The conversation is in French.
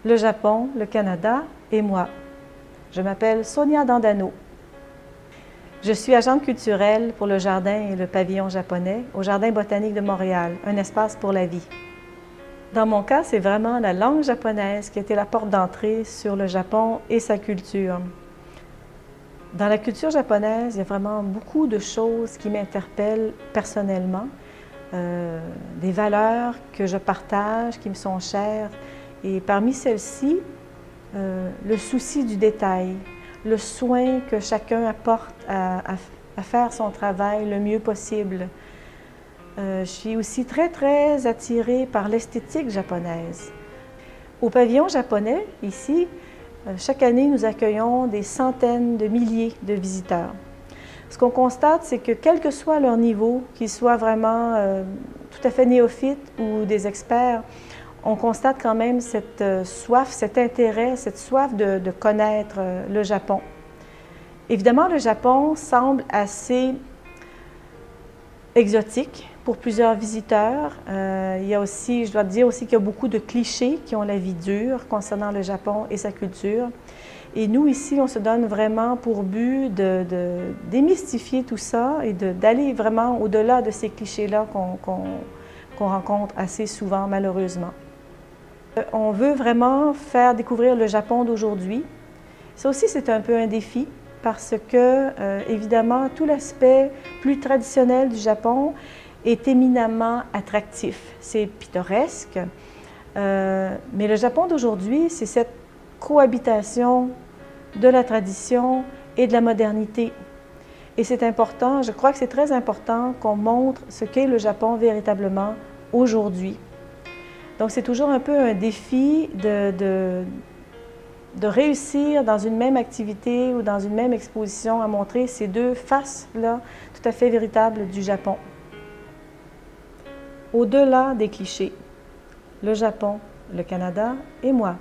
Le Japon, le Canada et moi. Je m'appelle Sonia Dandano. Je suis agente culturelle pour le jardin et le pavillon japonais au Jardin botanique de Montréal, un espace pour la vie. Dans mon cas, c'est vraiment la langue japonaise qui a été la porte d'entrée sur le Japon et sa culture. Dans la culture japonaise, il y a vraiment beaucoup de choses qui m'interpellent personnellement, des valeurs que je partage, qui me sont chères. Et parmi celles-ci, le souci du détail, le soin que chacun apporte à faire son travail le mieux possible. Je suis aussi très attirée par l'esthétique japonaise. Au pavillon japonais, ici, chaque année, nous accueillons des centaines de milliers de visiteurs. Ce qu'on constate, c'est que quel que soit leur niveau, qu'ils soient vraiment tout à fait néophytes ou des experts, on constate quand même cette soif, cet intérêt, cette soif de connaître le Japon. Évidemment, le Japon semble assez exotique pour plusieurs visiteurs. Il y a aussi, je dois dire aussi qu'il y a beaucoup de clichés qui ont la vie dure concernant le Japon et sa culture. Et nous, ici, on se donne vraiment pour but de démystifier tout ça et d'aller vraiment au-delà de ces clichés-là qu'on rencontre assez souvent, malheureusement. On veut vraiment faire découvrir le Japon d'aujourd'hui. Ça aussi, c'est un peu un défi parce que, évidemment, tout l'aspect plus traditionnel du Japon est éminemment attractif. C'est pittoresque, mais le Japon d'aujourd'hui, c'est cette cohabitation de la tradition et de la modernité. Et c'est important, je crois que c'est très important qu'on montre ce qu'est le Japon véritablement aujourd'hui. Donc, c'est toujours un peu un défi de réussir dans une même activité ou dans une même exposition à montrer ces deux faces-là tout à fait véritables du Japon. Au-delà des clichés, le Japon, le Canada et moi.